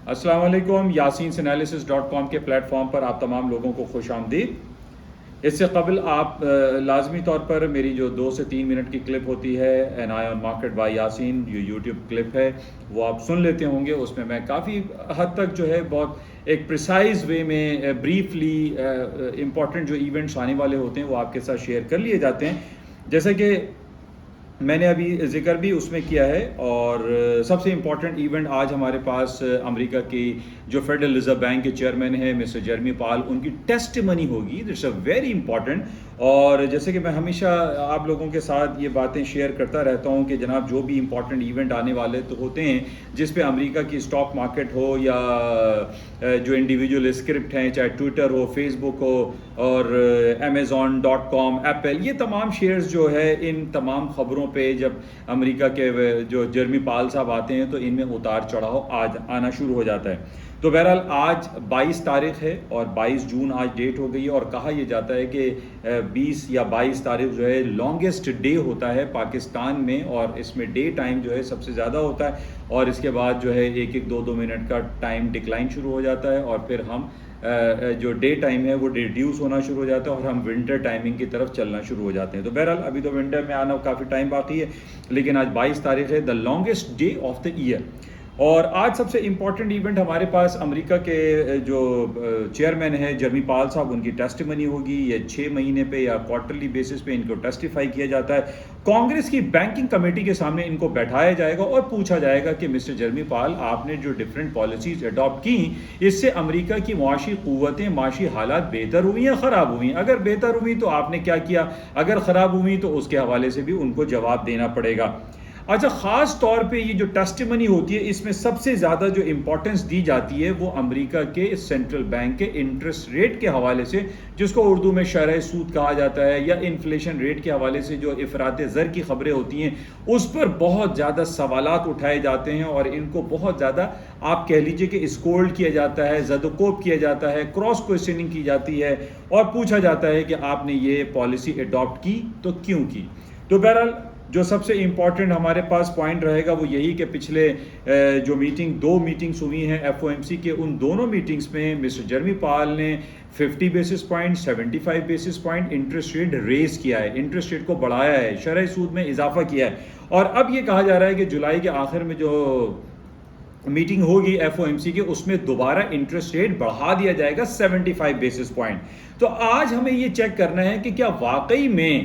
السلام علیکم. YasinSanalysis.com کے پلیٹ فارم پر آپ تمام لوگوں کو خوش آمدید. اس سے قبل آپ لازمی طور پر میری جو 2 سے 3 منٹ کی کلپ ہوتی ہے N I on market by Yasin, جو یوٹیوب کلپ ہے، وہ آپ سن لیتے ہوں گے. اس میں میں کافی حد تک جو ہے بہت ایک پریسائز وے میں بریفلی امپورٹنٹ جو ایونٹس آنے والے ہوتے ہیں وہ آپ کے ساتھ شیئر کر لیے جاتے ہیں. جیسے کہ میں نے ابھی ذکر بھی اس میں کیا ہے. اور سب سے امپورٹنٹ ایونٹ آج ہمارے پاس امریکہ کی جو فیڈرل ریزرو بینک کے چیئرمین ہیں مسٹر جیرمی پال، ان کی ٹیسٹیمنی ہوگی. It's a very important. اور جیسے کہ میں ہمیشہ آپ لوگوں کے ساتھ یہ باتیں شیئر کرتا رہتا ہوں کہ جناب جو بھی امپورٹنٹ ایونٹ آنے والے تو ہوتے ہیں جس پہ امریکہ کی اسٹاک مارکیٹ ہو یا جو انڈیویجول اسکرپٹ ہیں، چاہے ٹویٹر ہو، فیس بک ہو اور Amazon.com، ایپل، یہ تمام شیئرز جو ہے ان تمام خبروں پہ جب امریکہ کے جو جیرمی پال صاحب آتے ہیں تو ان میں اتار چڑھاؤ آنا شروع ہو جاتا ہے. تو بہرحال آج 22 تاریخ ہے اور 22 جون آج ڈیٹ ہو گئی ہے. اور کہا یہ جاتا ہے کہ 20 یا 22 تاریخ جو ہے لانگسٹ ڈے ہوتا ہے پاکستان میں، اور اس میں ڈے ٹائم جو ہے سب سے زیادہ ہوتا ہے. اور اس کے بعد جو ہے 1-2 منٹ کا ٹائم ڈکلائن شروع ہو جاتا ہے، اور پھر ہم جو ڈے ٹائم ہے وہ ریڈیوس ہونا شروع ہو جاتا ہے اور ہم ونٹر ٹائمنگ کی طرف چلنا شروع ہو جاتے ہیں. تو بہرحال ابھی تو ونٹر میں آنا کافی ٹائم باقی ہے، لیکن آج 22 تاریخ ہے، the longest day of the year. اور آج سب سے امپورٹنٹ ایونٹ ہمارے پاس امریکہ کے جو چیئرمین ہیں جیرمی پال صاحب، ان کی ٹیسٹیمنی ہوگی. یہ 6 مہینے پہ یا کوارٹرلی بیسس پہ ان کو ٹیسٹیفائی کیا جاتا ہے. کانگریس کی بینکنگ کمیٹی کے سامنے ان کو بیٹھایا جائے گا اور پوچھا جائے گا کہ مسٹر جیرمی پال، آپ نے جو ڈفرینٹ پالیسیز اڈاپٹ کی اس سے امریکہ کی معاشی قوتیں، معاشی حالات بہتر ہوئی ہیں، خراب ہوئی ہیں؟ اگر بہتر ہوئی تو آپ نے کیا کیا، اگر خراب ہوئی تو اس کے حوالے سے بھی ان کو جواب دینا پڑے گا. اچھا، خاص طور پہ یہ جو ٹیسٹیمنی ہوتی ہے اس میں سب سے زیادہ جو امپورٹنس دی جاتی ہے وہ امریکہ کے سینٹرل بینک کے انٹرسٹ ریٹ کے حوالے سے، جس کو اردو میں شرح سود کہا جاتا ہے، یا انفلیشن ریٹ کے حوالے سے جو افراط زر کی خبریں ہوتی ہیں اس پر بہت زیادہ سوالات اٹھائے جاتے ہیں اور ان کو بہت زیادہ آپ کہہ لیجئے کہ اسکولڈ کیا جاتا ہے، زد و کوب کیا جاتا ہے، کراس کوشچننگ کی جاتی ہے اور پوچھا جاتا ہے کہ آپ نے یہ پالیسی اڈاپٹ کی تو کیوں کی. تو بہرحال جو سب سے امپورٹنٹ ہمارے پاس پوائنٹ رہے گا وہ یہی کہ پچھلے جو 2 میٹنگز ہوئی ہیں FOMC کے، ان دونوں میٹنگز میں مسٹر جیرمی پال نے 50 basis point, 75 basis point interest rate raise کیا ہے، انٹرسٹ ریٹ کو بڑھایا ہے، شرح سود میں اضافہ کیا ہے. اور اب یہ کہا جا رہا ہے کہ جولائی کے آخر میں جو میٹنگ ہوگی FOMC کے، اس میں دوبارہ انٹرسٹ ریٹ بڑھا دیا جائے گا 75 بیسس پوائنٹ. تو آج ہمیں یہ چیک کرنا ہے کہ کیا واقعی میں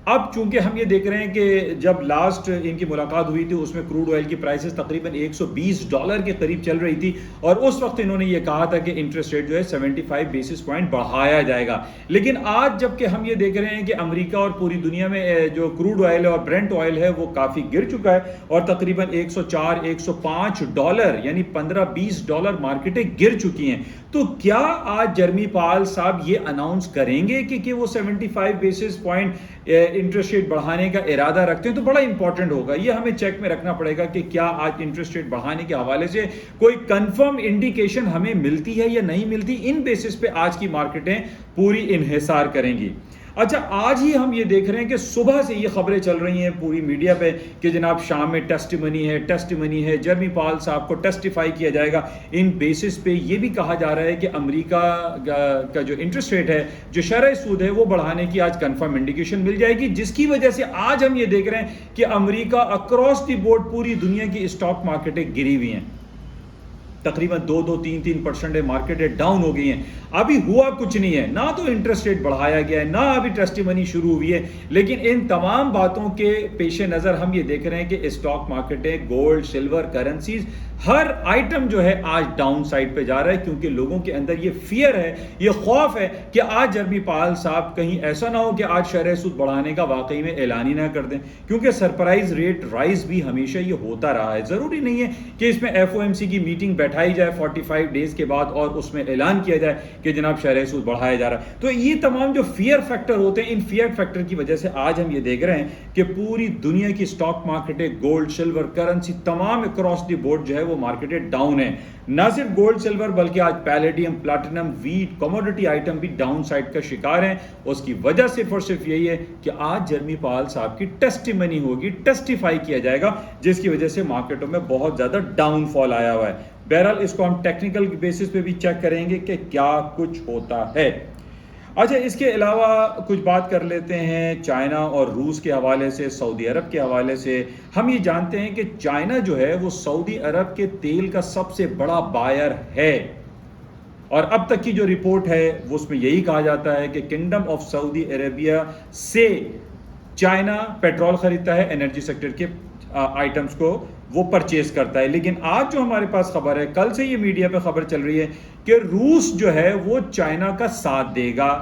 اب، چونکہ ہم یہ دیکھ رہے ہیں کہ جب لاسٹ ان کی ملاقات ہوئی تھی اس میں کروڈ آئل کی پرائسز تقریباً $120 کے قریب چل رہی تھی، اور اس وقت انہوں نے یہ کہا تھا کہ انٹرسٹ ریٹ جو ہے 75 بیسس پوائنٹ بڑھایا جائے گا. لیکن آج جب کہ ہم یہ دیکھ رہے ہیں کہ امریکہ اور پوری دنیا میں جو کروڈ آئل اور برنٹ آئل ہے وہ کافی گر چکا ہے، اور تقریباً $104-105 یعنی $15-20 مارکیٹیں گر چکی ہیں. تو کیا آج جیرمی پال صاحب یہ اناؤنس کریں گے کہ وہ 75 بیسس پوائنٹ انٹرسٹ ریٹ بڑھانے کا ارادہ رکھتے ہیں؟ تو بڑا امپورٹنٹ ہوگا، یہ ہمیں چیک میں رکھنا پڑے گا کہ کیا آج انٹرسٹ ریٹ بڑھانے کے حوالے سے کوئی کنفرم انڈیکیشن ہمیں ملتی ہے یا نہیں ملتی. ان بیسس پہ آج کی مارکیٹیں پوری انحصار کریں گی. اچھا، آج ہی ہم یہ دیکھ رہے ہیں کہ صبح سے یہ خبریں چل رہی ہیں پوری میڈیا پہ کہ جناب شام میں ٹیسٹیمنی ہے، جیرمی پال صاحب کو ٹیسٹیفائی کیا جائے گا. ان بیسس پہ یہ بھی کہا جا رہا ہے کہ امریکہ کا جو انٹرسٹ ریٹ ہے، جو شرح سود ہے، وہ بڑھانے کی آج کنفرم انڈیکیشن مل جائے گی، جس کی وجہ سے آج ہم یہ دیکھ رہے ہیں کہ امریکہ اکراس دی بورڈ پوری دنیا کی اسٹاک مارکیٹیں گری ہوئی ہیں. تقریباً 2-3% مارکیٹیں ڈاؤن ہو گئی ہیں. ابھی ہوا کچھ نہیں ہے، نہ تو انٹرسٹ ریٹ بڑھایا گیا ہے، نہ ابھی ٹیسٹیمنی شروع ہوئی ہے. لیکن ان تمام باتوں کے پیش نظر ہم یہ دیکھ رہے ہیں کہ اسٹاک مارکیٹیں، گولڈ، سلور، کرنسیز، ہر آئٹم جو ہے آج ڈاؤن سائڈ پہ جا رہا ہے، کیونکہ لوگوں کے اندر یہ فیئر ہے، یہ خوف ہے کہ آج جیرمی پال صاحب کہیں ایسا نہ ہو کہ آج شرح سود بڑھانے کا واقعی میں اعلان ہی نہ کر دیں. کیونکہ سرپرائز ریٹ رائز بھی ہمیشہ یہ ہوتا رہا ہے. ضروری نہیں ہے کہ اس میں FOMC کی میٹنگ بیٹھائی جائے 45 ڈیز کے بعد اور اس میں اعلان کیا جائے کہ جناب شرح سود بڑھایا جا رہا ہے. تو یہ تمام جو فیئر فیکٹر ہوتے ہیں، ان فیئر فیکٹر کی وجہ سے آج ہم یہ دیکھ رہے ہیں کہ پوری دنیا کی اسٹاک مارکیٹیں، گولڈ، سلور، کرنسی، تمام اکراس دی بورڈ جو ہے وہ مارکیٹیں ڈاؤن ہیں. نہ صرف گولڈ سلور بلکہ آج palladium, platinum, wheat, commodity item بھی ڈاؤن سائڈ کا شکار ہیں. اس کی وجہ صرف اور صرف یہی ہے کہ آج جیرمی پال صاحب کی ٹیسٹیمنی ہوگی، ٹیسٹیفائی کیا جائے گا، جس کی وجہ سے مارکیٹوں میں بہت زیادہ ڈاؤن فال آیا ہوا ہے. بہرحال اس کو ہم ٹیکنیکل بیسس پہ بھی چیک کریں گے کہ کیا کچھ ہوتا ہے۔ اچھا، اس کے علاوہ کچھ بات کر لیتے ہیں چائنا اور روس کے حوالے سے، سعودی عرب کے حوالے سے۔ ہم یہ جانتے ہیں کہ چائنا جو ہے وہ سعودی عرب کے تیل کا سب سے بڑا بائر ہے، اور اب تک کی جو رپورٹ ہے وہ اس میں یہی کہا جاتا ہے کہ کنگڈم آف سعودی عربیہ سے چائنا پیٹرول خریدتا ہے، انرجی سیکٹر کے آئٹمز کو وہ پرچیز کرتا ہے۔ لیکن آج جو ہمارے پاس خبر ہے، کل سے یہ میڈیا پہ خبر چل رہی ہے کہ روس جو ہے وہ چائنا کا ساتھ دے گا،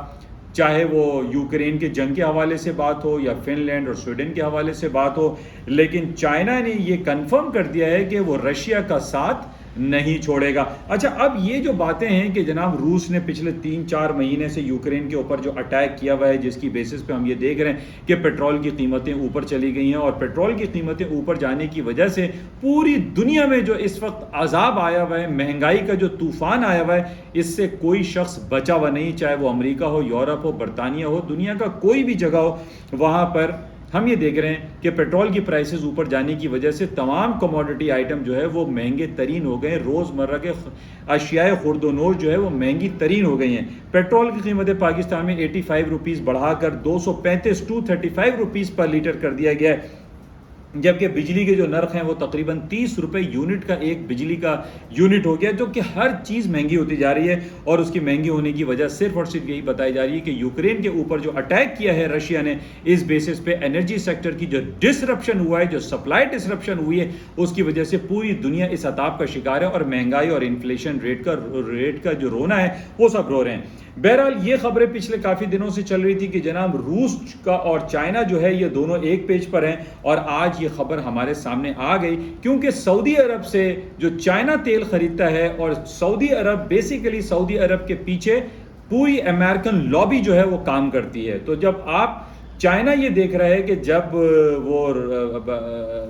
چاہے وہ یوکرین کے جنگ کے حوالے سے بات ہو یا فن لینڈ اور سویڈن کے حوالے سے بات ہو، لیکن چائنا نے یہ کنفرم کر دیا ہے کہ وہ رشیا کا ساتھ نہیں چھوڑے گا۔ اچھا، اب یہ جو باتیں ہیں کہ جناب روس نے پچھلے 3-4 مہینے سے یوکرین کے اوپر جو اٹیک کیا ہوا ہے، جس کی بیسس پہ ہم یہ دیکھ رہے ہیں کہ پیٹرول کی قیمتیں اوپر چلی گئی ہیں، اور پیٹرول کی قیمتیں اوپر جانے کی وجہ سے پوری دنیا میں جو اس وقت عذاب آیا ہوا ہے، مہنگائی کا جو طوفان آیا ہوا ہے، اس سے کوئی شخص بچا ہوا نہیں، چاہے وہ امریکہ ہو، یورپ ہو، برطانیہ ہو، دنیا کا کوئی بھی جگہ ہو، وہاں پر ہم یہ دیکھ رہے ہیں کہ پیٹرول کی پرائسز اوپر جانے کی وجہ سے تمام کموڈٹی آئٹم جو ہے وہ مہنگے ترین ہو گئے ہیں۔ روزمرہ کے اشیاء خرد و نوش جو ہے وہ مہنگی ترین ہو گئی ہیں۔ پیٹرول کی قیمتیں پاکستان میں 85 روپیز بڑھا کر 235 روپیز پر لیٹر کر دیا گیا ہے، جبکہ بجلی کے جو نرخ ہیں وہ تقریباً 30 روپے یونٹ کا ایک بجلی کا یونٹ ہو گیا، جو کہ ہر چیز مہنگی ہوتی جا رہی ہے، اور اس کی مہنگی ہونے کی وجہ صرف اور صرف یہی بتائی جا رہی ہے کہ یوکرین کے اوپر جو اٹیک کیا ہے رشیا نے، اس بیسس پہ انرجی سیکٹر کی جو ڈسرپشن ہوا ہے، جو سپلائی ڈسرپشن ہوئی ہے، اس کی وجہ سے پوری دنیا اس عذاب کا شکار ہے، اور مہنگائی اور انفلیشن ریٹ کا جو رونا ہے وہ سب رو رہے ہیں۔ بہرحال یہ خبریں پچھلے کافی دنوں سے چل رہی تھی کہ جناب روس کا اور چائنا جو ہے یہ دونوں ایک پیج پر ہیں، اور آج یہ خبر ہمارے سامنے آ گئی، کیونکہ سعودی عرب سے جو چائنا تیل خریدتا ہے، اور سعودی عرب بیسیکلی سعودی عرب کے پیچھے پوری امریکن لابی جو ہے وہ کام کرتی ہے۔ تو جب آپ چائنا یہ دیکھ رہا ہے کہ جب وہ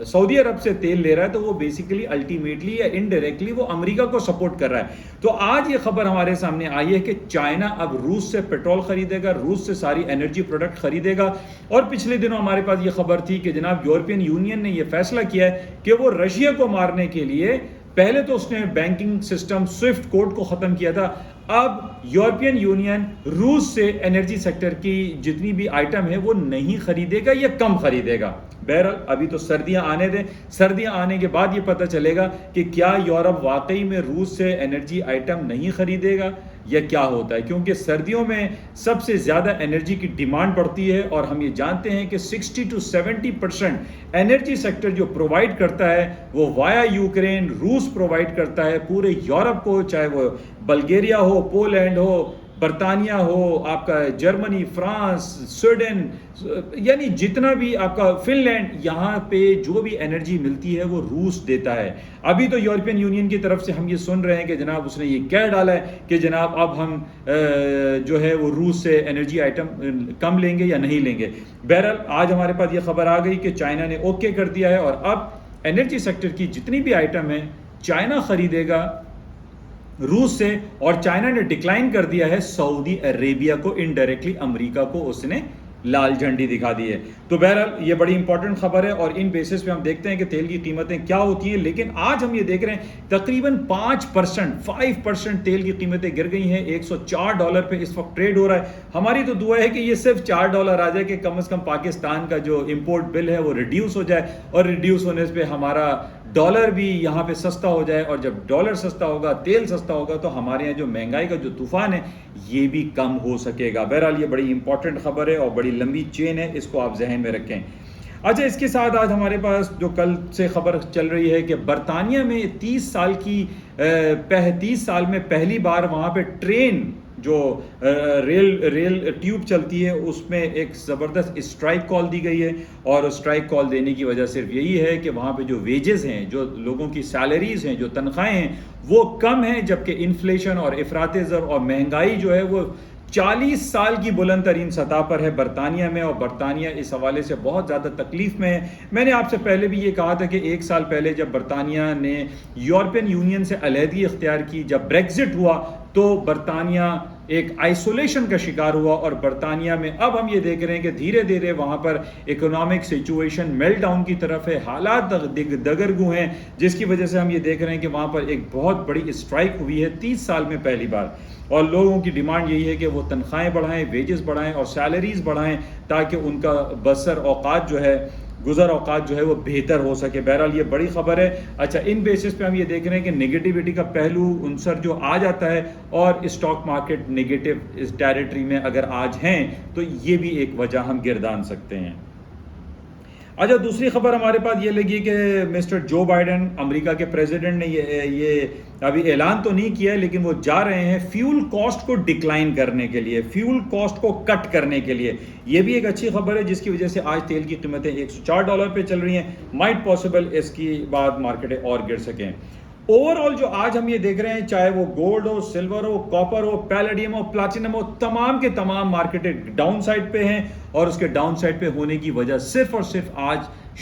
سعودی عرب سے تیل لے رہا ہے تو وہ بیسیکلی الٹیمیٹلی یا انڈائریکٹلی وہ امریکہ کو سپورٹ کر رہا ہے۔ تو آج یہ خبر ہمارے سامنے آئی ہے کہ چائنا اب روس سے پیٹرول خریدے گا، روس سے ساری انرجی پروڈکٹ خریدے گا، اور پچھلے دنوں ہمارے پاس یہ خبر تھی کہ جناب یورپین یونین نے یہ فیصلہ کیا ہے کہ وہ رشیا کو مارنے کے لیے پہلے تو اس نے بینکنگ سسٹم سوئفٹ کوڈ کو ختم کیا تھا، اب یورپین یونین روس سے انرجی سیکٹر کی جتنی بھی آئٹم ہے وہ نہیں خریدے گا یا کم خریدے گا۔ بہرحال ابھی تو سردیاں آنے دیں، سردیاں آنے کے بعد یہ پتہ چلے گا کہ کیا یورپ واقعی میں روس سے انرجی آئٹم نہیں خریدے گا یا کیا ہوتا ہے، کیونکہ سردیوں میں سب سے زیادہ انرجی کی ڈیمانڈ بڑھتی ہے، اور ہم یہ جانتے ہیں کہ 60 to 70% انرجی سیکٹر جو پرووائڈ کرتا ہے وہ وایا یوکرین روس پرووائڈ کرتا ہے پورے یورپ کو، چاہے وہ بلگیریا ہو، پولینڈ ہو، برطانیہ ہو، آپ کا جرمنی، فرانس، سویڈن، یعنی جتنا بھی آپ کا فن لینڈ، یہاں پہ جو بھی انرجی ملتی ہے وہ روس دیتا ہے۔ ابھی تو یورپین یونین کی طرف سے ہم یہ سن رہے ہیں کہ جناب اس نے یہ کہہ ڈالا ہے کہ جناب اب ہم جو ہے وہ روس سے انرجی آئٹم کم لیں گے یا نہیں لیں گے۔ بہرحال آج ہمارے پاس یہ خبر آ گئی کہ چائنا نے اوکے کر دیا ہے، اور اب انرجی سیکٹر کی جتنی بھی آئٹم ہیں چائنا خریدے گا روس سے، اور چائنا نے ڈکلائن کر دیا ہے سعودی عربیہ کو، انڈائریکٹلی امریکہ کو اس نے لال جھنڈی دکھا دی ہے۔ تو بہرحال یہ بڑی امپورٹنٹ خبر ہے، اور ان بیسس پہ ہم دیکھتے ہیں کہ تیل کی قیمتیں کیا ہوتی ہیں۔ لیکن آج ہم یہ دیکھ رہے ہیں تقریباً 5% تیل کی قیمتیں گر گئی ہیں، $104 پہ اس وقت ٹریڈ ہو رہا ہے۔ ہماری تو دعا ہے کہ یہ صرف $4 آ جائے کہ کم از کم پاکستان کا جو امپورٹ بل ہے وہ ریڈیوس ہو جائے، اور ریڈیوس ہونے پہ ہمارا ڈالر بھی یہاں پہ سستا ہو جائے، اور جب ڈالر سستا ہوگا، تیل سستا ہوگا، تو ہمارے یہاں جو مہنگائی کا جو طوفان ہے یہ بھی کم ہو سکے گا۔ بہرحال یہ بڑی امپورٹنٹ خبر ہے اور بڑی لمبی چین ہے، اس کو آپ ذہن میں رکھیں۔ اچھا، اس کے ساتھ آج ہمارے پاس جو کل سے خبر چل رہی ہے کہ برطانیہ میں 30 سال میں پہلی بار وہاں پہ ٹرین جو ریل ٹیوب چلتی ہے اس میں ایک زبردست اسٹرائک کال دی گئی ہے، اور اسٹرائک کال دینے کی وجہ صرف یہی ہے کہ وہاں پہ جو ویجز ہیں، جو لوگوں کی سیلریز ہیں، جو تنخواہیں ہیں وہ کم ہیں، جبکہ انفلیشن اور افراط زر اور مہنگائی جو ہے وہ 40 سال کی بلند ترین سطح پر ہے برطانیہ میں، اور برطانیہ اس حوالے سے بہت زیادہ تکلیف میں ہے۔ میں نے آپ سے پہلے بھی یہ کہا تھا کہ 1 سال پہلے جب برطانیہ نے یورپین یونین سے علیحدگی اختیار کی، جب بریگزٹ ہوا، تو برطانیہ ایک آئسولیشن کا شکار ہوا، اور برطانیہ میں اب ہم یہ دیکھ رہے ہیں کہ دھیرے دھیرے وہاں پر اکنامک سچویشن میلٹ ڈاؤن کی طرف ہے، حالات دگرگوں ہیں، جس کی وجہ سے ہم یہ دیکھ رہے ہیں کہ وہاں پر ایک بہت بڑی اسٹرائک ہوئی ہے 30 سال میں پہلی بار، اور لوگوں کی ڈیمانڈ یہی ہے کہ وہ تنخواہیں بڑھائیں، ویجز بڑھائیں اور سیلریز بڑھائیں، تاکہ ان کا بسر اوقات جو ہے، گزر اوقات جو ہے وہ بہتر ہو سکے۔ بہرحال یہ بڑی خبر ہے۔ اچھا، ان بیسس پہ ہم یہ دیکھ رہے ہیں کہ نگیٹیوٹی کا پہلو عنصر جو آ جاتا ہے، اور اسٹاک مارکیٹ نگیٹو اس ٹیریٹری میں اگر آج ہیں تو یہ بھی ایک وجہ ہم گردان سکتے ہیں۔ اچھا، دوسری خبر ہمارے پاس یہ لگی کہ مسٹر جو بائیڈن، امریکہ کے پریزیڈنٹ نے یہ ابھی اعلان تو نہیں کیا ہے، لیکن وہ جا رہے ہیں فیول کاسٹ کو ڈکلائن کرنے کے لیے، فیول کاسٹ کو کٹ کرنے کے لیے۔ یہ بھی ایک اچھی خبر ہے، جس کی وجہ سے آج تیل کی قیمتیں $104 پہ چل رہی ہیں۔ مائٹ پاسبل اس کی بعد مارکیٹیں اور گر سکیں۔ اوور آل جو آج ہم یہ دیکھ رہے ہیں، چاہے وہ گولڈ ہو، سلور ہو، کاپر ہو، پیلیڈیم ہو، پلاٹینم ہو، تمام کے تمام مارکیٹیں ڈاؤن سائڈ پہ ہیں، اور اس کے ڈاؤن سائڈ پہ ہونے کی وجہ صرف اور صرف آج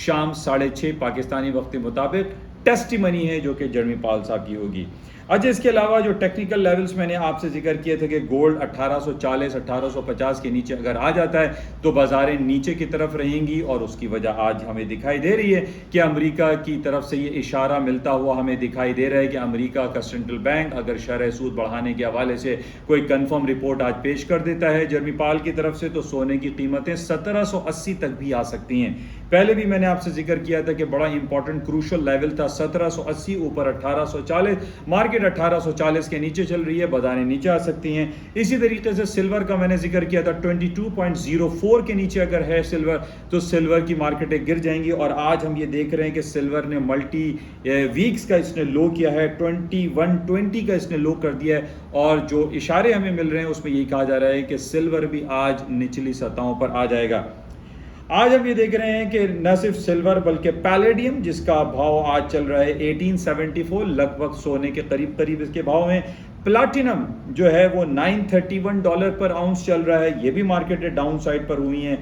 شام 6:30 پاکستانی وقت کے مطابق ٹیسٹی منی ہے، جو کہ جرمی پال صاحب کی ہوگی۔ اچھا، اس کے علاوہ جو ٹیکنیکل لیولز میں نے آپ سے ذکر کیے تھے کہ گولڈ 1840 1850 کے نیچے اگر آ جاتا ہے تو بازاریں نیچے کی طرف رہیں گی، اور اس کی وجہ آج ہمیں دکھائی دے رہی ہے کہ امریکہ کی طرف سے یہ اشارہ ملتا ہوا ہمیں دکھائی دے رہا ہے کہ امریکہ کا سینٹرل بینک اگر شرح سود بڑھانے کے حوالے سے کوئی کنفرم رپورٹ آج پیش کر دیتا ہے جرمی پال کی طرف سے، تو سونے کی قیمتیں 1780 تک بھی آ سکتی ہیں۔ پہلے بھی میں نے آپ سے ذکر کیا تھا کہ بڑا امپورٹنٹ کروشل لیول تھا 1780، اوپر 1840، مارکیٹ 1840 کے نیچے چل رہی ہے، بازاریں نیچے آ سکتی ہیں۔ اسی طریقے سے سلور کا میں نے ذکر کیا تھا 22.04 کے نیچے اگر ہے سلور تو سلور کی مارکیٹیں گر جائیں گی، اور آج ہم یہ دیکھ رہے ہیں کہ سلور نے ملٹی ویکس کا اس نے لو کیا ہے، 2120 کا اس نے لو کر دیا ہے، اور جو اشارے ہمیں مل رہے ہیں اس میں یہی کہا جا رہا ہے کہ سلور بھی آج نچلی سطحوں پر آ جائے گا۔ آج ہم یہ دیکھ رہے ہیں کہ نہ صرف سلور بلکہ پیلیڈیم، جس کا بھاؤ آج چل رہا ہے 1874، لگ بھگ سونے کے قریب قریب اس کے بھاؤ ہیں۔ پلاٹینم جو ہے وہ $931 پر آؤنس چل رہا ہے، یہ بھی مارکیٹیں ڈاؤن سائڈ پر ہوئی ہیں۔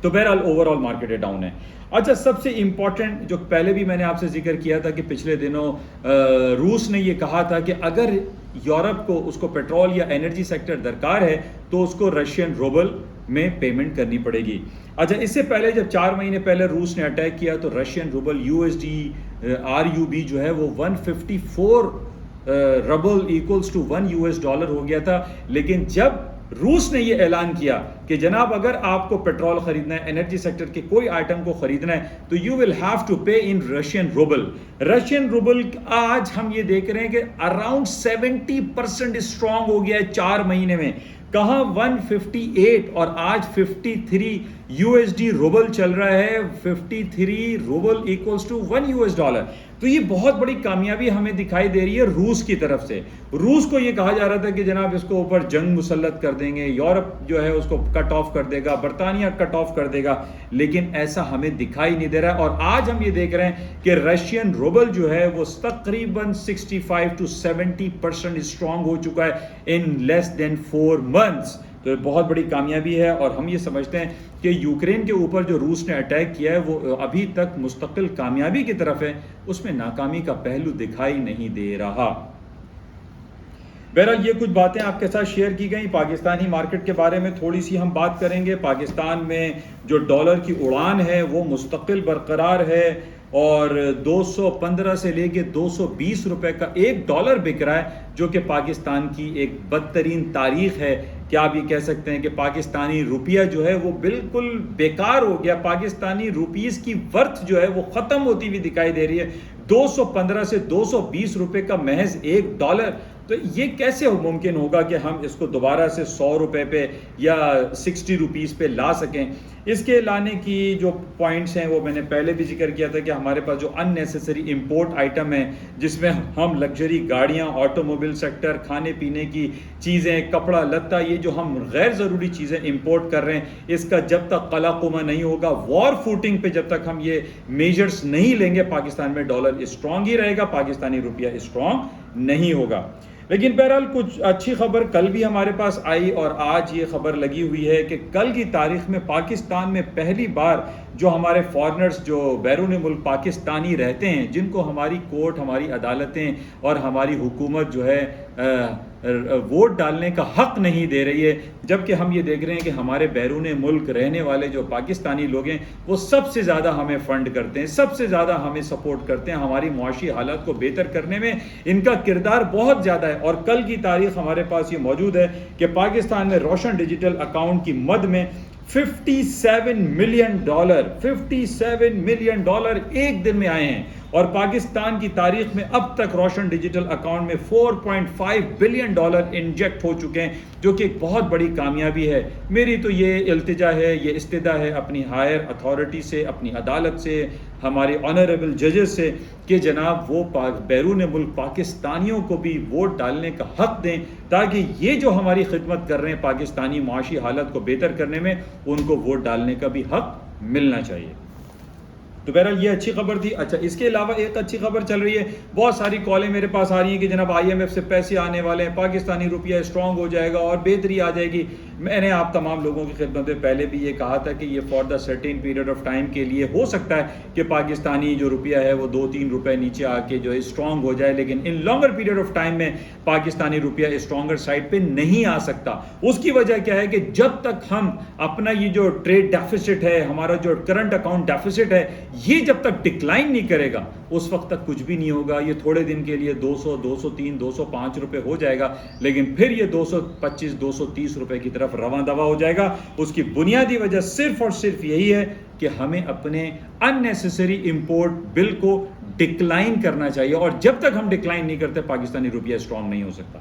تو بہرحال اوور آل مارکیٹیں ڈاؤن ہیں۔ اچھا، سب سے امپورٹنٹ جو پہلے بھی میں نے آپ سے ذکر کیا تھا کہ پچھلے دنوں روس نے یہ کہا تھا کہ اگر یورپ کو اس کو پیٹرول یا انرجی سیکٹر درکار ہے تو اس کو رشین روبل میں پیمنٹ کرنی پڑے گی۔ اچھا، اس سے پہلے جب 4 مہینے پہلے روس نے اٹیک کیا تو رشین روبل USD RUB جو ہے وہ 154 روبل ایکولز ٹو $1 ہو گیا تھا، لیکن جب روس نے یہ اعلان کیا کہ جناب اگر آپ کو پیٹرول خریدنا ہے، انرجی سیکٹر کے کوئی آئٹم کو خریدنا ہے تو you will have to pay in Russian rouble. Russian rouble آج ہم یہ دیکھ رہے ہیں کہ اراؤنڈ 70% اسٹرانگ ہو گیا ہے 4 مہینے میں۔ کہاں 158 اور آج 53 USD روبل چل رہا ہے، 53 روبل ایکولز ٹو $1۔ تو یہ بہت بڑی کامیابی ہمیں دکھائی دے رہی ہے روس کی طرف سے۔ روس کو یہ کہا جا رہا تھا کہ جناب اس کو اوپر جنگ مسلط کر دیں گے، یورپ جو ہے اس کو کٹ آف کر دے گا، برطانیہ کٹ آف کر دے گا، لیکن ایسا ہمیں دکھائی نہیں دے رہا ہے۔ اور آج ہم یہ دیکھ رہے ہیں کہ رشین روبل جو ہے وہ تقریباً 65 to 70% اسٹرانگ ہو چکا ہے ان لیس دین 4 months۔ تو یہ بہت بڑی کامیابی ہے، اور ہم یہ سمجھتے ہیں کہ یوکرین کے اوپر جو روس نے اٹیک کیا ہے وہ ابھی تک مستقل کامیابی کی طرف ہے، اس میں ناکامی کا پہلو دکھائی نہیں دے رہا۔ بہرحال یہ کچھ باتیں آپ کے ساتھ شیئر کی گئیں۔ پاکستانی مارکیٹ کے بارے میں تھوڑی سی ہم بات کریں گے۔ پاکستان میں جو ڈالر کی اڑان ہے وہ مستقل برقرار ہے، اور 215 سے لے کے 220 روپے کا $1 بک رہا ہے، جو کہ پاکستان کی ایک بدترین تاریخ ہے۔ کیا آپ یہ کہہ سکتے ہیں کہ پاکستانی روپیہ جو ہے وہ بالکل بیکار ہو گیا، پاکستانی روپیز کی ورتھ جو ہے وہ ختم ہوتی ہوئی دکھائی دے رہی ہے۔ 215 سے 220 روپے کا محض $1، تو یہ کیسے ممکن ہوگا کہ ہم اس کو دوبارہ سے 100 روپے پہ یا 60 روپیز پہ لا سکیں؟ اس کے لانے کی جو پوائنٹس ہیں وہ میں نے پہلے بھی ذکر کیا تھا کہ ہمارے پاس جو ان نیسیسری امپورٹ آئٹم ہیں، جس میں ہم لگژری گاڑیاں، آٹو موبائل سیکٹر، کھانے پینے کی چیزیں، کپڑا لتا، یہ جو ہم غیر ضروری چیزیں امپورٹ کر رہے ہیں، اس کا جب تک قلع قمع نہیں ہوگا، وار فوٹنگ پہ جب تک ہم یہ میجرز نہیں لیں گے، پاکستان میں ڈالر اسٹرانگ ہی رہے گا، پاکستانی روپیہ اسٹرانگ نہیں ہوگا۔ لیکن بہرحال کچھ اچھی خبر کل بھی ہمارے پاس آئی اور آج یہ خبر لگی ہوئی ہے کہ کل کی تاریخ میں پاکستان میں پہلی بار جو ہمارے فارنرز جو بیرون ملک پاکستانی رہتے ہیں، جن کو ہماری کورٹ، ہماری عدالتیں اور ہماری حکومت جو ہے ووٹ ڈالنے کا حق نہیں دے رہی ہے، جبکہ ہم یہ دیکھ رہے ہیں کہ ہمارے بیرون ملک رہنے والے جو پاکستانی لوگ ہیں وہ سب سے زیادہ ہمیں فنڈ کرتے ہیں، سب سے زیادہ ہمیں سپورٹ کرتے ہیں، ہماری معاشی حالات کو بہتر کرنے میں ان کا کردار بہت زیادہ ہے۔ اور کل کی تاریخ ہمارے پاس یہ موجود ہے کہ پاکستان میں روشن ڈیجیٹل اکاؤنٹ کی مد میں $57 ملین ایک دن میں آئے ہیں، اور پاکستان کی تاریخ میں اب تک روشن ڈیجیٹل اکاؤنٹ میں $4.5 بلین انجیکٹ ہو چکے ہیں، جو کہ ایک بہت بڑی کامیابی ہے۔ میری تو یہ التجا ہے، یہ استدعا ہے اپنی ہائر اتھارٹی سے، اپنی عدالت سے، ہمارے آنریبل ججز سے کہ جناب وہ بیرون ملک پاکستانیوں کو بھی ووٹ ڈالنے کا حق دیں، تاکہ یہ جو ہماری خدمت کر رہے ہیں پاکستانی معاشی حالت کو بہتر کرنے میں، ان کو ووٹ ڈالنے کا بھی حق ملنا چاہیے۔ تو بہرحال یہ اچھی خبر تھی۔ اچھا، اس کے علاوہ ایک اچھی خبر چل رہی ہے، بہت ساری کالیں میرے پاس آ رہی ہیں کہ جناب IMF سے پیسے آنے والے ہیں، پاکستانی روپیہ اسٹرانگ ہو جائے گا اور بہتری آ جائے گی۔ میں نے آپ تمام لوگوں کی خدمت میں پہلے بھی یہ کہا تھا کہ یہ for the certain period of time کے لیے ہو سکتا ہے کہ پاکستانی جو روپیہ ہے وہ 2-3 روپے نیچے آ کے جو ہے اسٹرانگ ہو جائے، لیکن ان لانگر پیریڈ آف ٹائم میں پاکستانی روپیہ اسٹرانگر سائڈ پہ نہیں آ سکتا۔ اس کی وجہ کیا ہے کہ جب تک ہم اپنا یہ جو ٹریڈ ڈیفیسٹ ہے، ہمارا جو کرنٹ اکاؤنٹ ڈیفیسٹ ہے، یہ جب تک ڈکلائن نہیں کرے گا اس وقت تک کچھ بھی نہیں ہوگا۔ یہ تھوڑے دن کے لیے 200، 203، 205 روپے ہو جائے گا، لیکن پھر یہ 225، 230 روپے کی طرف رواں دوا ہو جائے گا۔ اس کی بنیادی وجہ صرف اور صرف یہی ہے کہ ہمیں اپنے ان نیسیسری امپورٹ بل کو ڈکلائن کرنا چاہیے، اور جب تک ہم ڈکلائن نہیں کرتے پاکستانی روپیہ اسٹرانگ نہیں ہو سکتا۔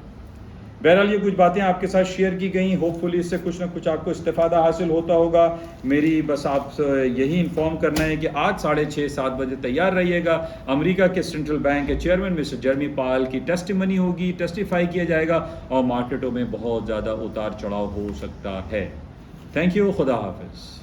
بہرحال یہ کچھ باتیں آپ کے ساتھ شیئر کی گئیں، ہوپ فلی اس سے کچھ نہ کچھ آپ کو استفادہ حاصل ہوتا ہوگا۔ میری بس آپ سے یہی انفارم کرنا ہے کہ آج 6:30-7 بجے تیار رہیے گا۔ امریکہ کے سینٹرل بینک کے چیئرمین مسٹر جیرمی پاول کی ٹیسٹیمنی ہوگی، ٹیسٹیفائی کیا جائے گا، اور مارکیٹوں میں بہت زیادہ اتار چڑھاؤ ہو سکتا ہے۔ تھینک یو، خدا حافظ۔